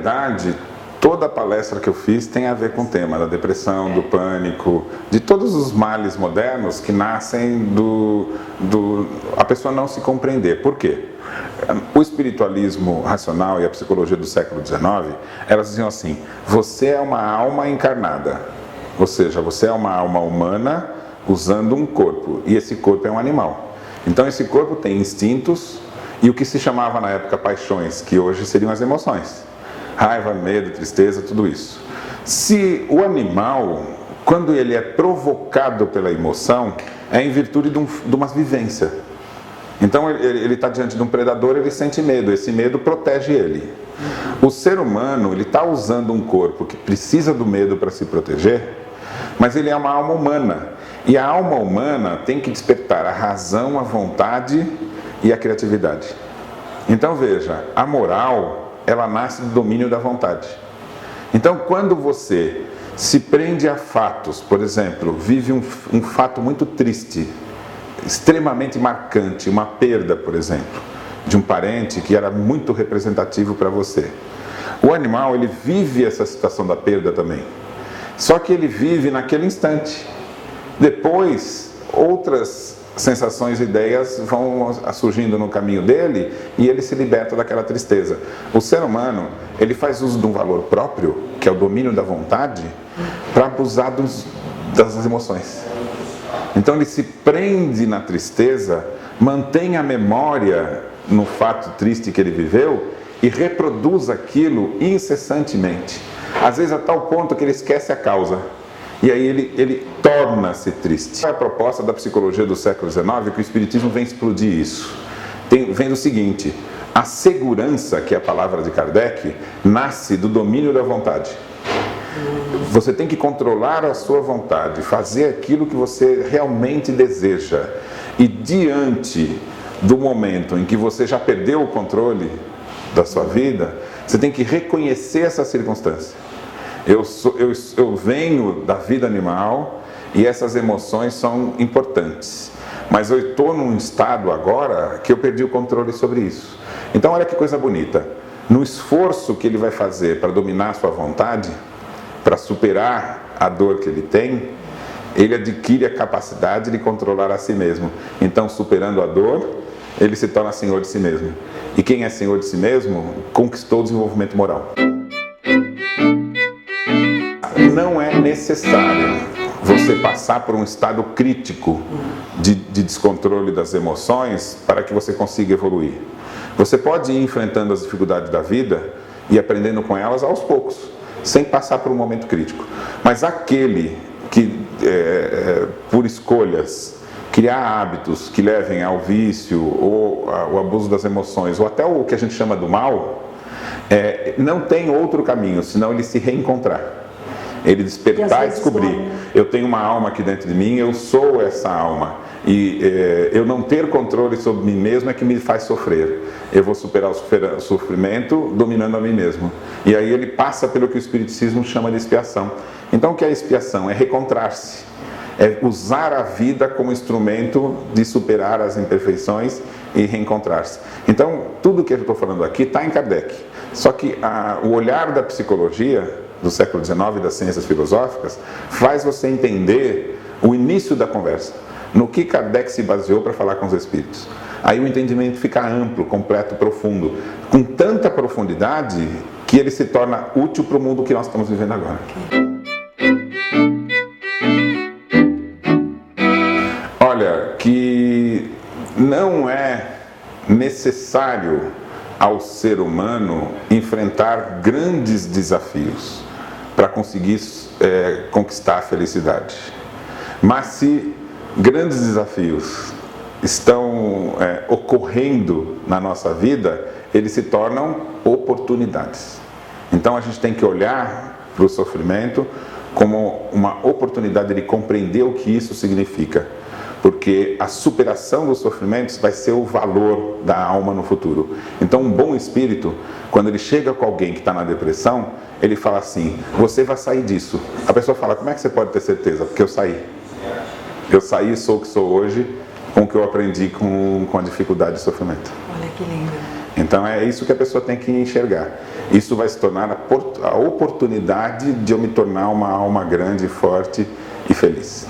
verdade, toda a palestra que eu fiz tem a ver com o tema da depressão, do pânico, de todos os males modernos que nascem a pessoa não se compreender. Por quê? O espiritualismo racional e a psicologia do século XIX, elas diziam assim: você é uma alma encarnada, ou seja, você é uma alma humana usando um corpo, e esse corpo é um animal. Então esse corpo tem instintos e o que se chamava na época paixões, que hoje seriam as emoções. Raiva, medo, tristeza, tudo isso. Se o animal, quando ele é provocado pela emoção, é em virtude de uma vivência. Então ele está diante de um predador, ele sente medo, esse medo protege ele. O ser humano, ele está usando um corpo que precisa do medo para se proteger, mas ele é uma alma humana. E a alma humana tem que despertar a razão, a vontade e a criatividade. Então veja, a moral, ela nasce do domínio da vontade. Então quando você se prende a fatos, por exemplo, vive um fato muito triste, extremamente marcante, uma perda, por exemplo, de um parente que era muito representativo para você. O animal, ele vive essa situação da perda também. Só que ele vive naquele instante. Depois, outras sensações e ideias vão surgindo no caminho dele e ele se liberta daquela tristeza. O ser humano, ele faz uso de um valor próprio, que é o domínio da vontade, para abusar das emoções. Então ele se prende na tristeza, mantém a memória no fato triste que ele viveu e reproduz aquilo incessantemente. Às vezes a tal ponto que ele esquece a causa. E aí ele torna-se triste. É a proposta da psicologia do século XIX que o Espiritismo vem explodir isso. Vem do seguinte: a segurança, que é a palavra de Kardec, nasce do domínio da vontade. Você tem que controlar a sua vontade, fazer aquilo que você realmente deseja. E diante do momento em que você já perdeu o controle da sua vida, você tem que reconhecer essa circunstância. Eu venho da vida animal e essas emoções são importantes. Mas eu estou num estado agora que eu perdi o controle sobre isso. Então olha que coisa bonita. No esforço que ele vai fazer para dominar a sua vontade, para superar a dor que ele tem, ele adquire a capacidade de controlar a si mesmo. Então, superando a dor, ele se torna senhor de si mesmo. E quem é senhor de si mesmo, conquistou o desenvolvimento moral. Não é necessário você passar por um estado crítico de descontrole das emoções para que você consiga evoluir. Você pode ir enfrentando as dificuldades da vida e aprendendo com elas aos poucos, sem passar por um momento crítico. Mas aquele que, por escolhas, criar hábitos que levem ao vício ou ao abuso das emoções, ou até o que a gente chama do mal, não tem outro caminho, senão ele se reencontrar. Ele despertar e descobrir. Eu tenho uma alma aqui dentro de mim, eu sou essa alma. E eu não ter controle sobre mim mesmo é que me faz sofrer. Eu vou superar o sofrimento dominando a mim mesmo. E aí ele passa pelo que o Espiritismo chama de expiação. Então o que é expiação? É recontrar-se. É usar a vida como instrumento de superar as imperfeições e reencontrar-se. Então tudo que eu estou falando aqui está em Kardec. Só que o olhar da psicologia do século XIX e das ciências filosóficas faz você entender o início da conversa, no que Kardec se baseou para falar com os espíritos. Aí o entendimento fica amplo, completo, profundo, com tanta profundidade que ele se torna útil para o mundo que nós estamos vivendo agora. Olha, que não é necessário ao ser humano enfrentar grandes desafios para conseguir conquistar a felicidade. Mas se grandes desafios estão ocorrendo na nossa vida, eles se tornam oportunidades. Então a gente tem que olhar para o sofrimento como uma oportunidade de compreender o que isso significa. Porque a superação dos sofrimentos vai ser o valor da alma no futuro. Então um bom espírito, quando ele chega com alguém que está na depressão, ele fala assim: você vai sair disso. A pessoa fala: como é que você pode ter certeza? Porque eu saí. Eu saí e sou o que sou hoje com o que eu aprendi com a dificuldade e sofrimento. Olha que lindo. Então é isso que a pessoa tem que enxergar. Isso vai se tornar a oportunidade de eu me tornar uma alma grande, forte e feliz.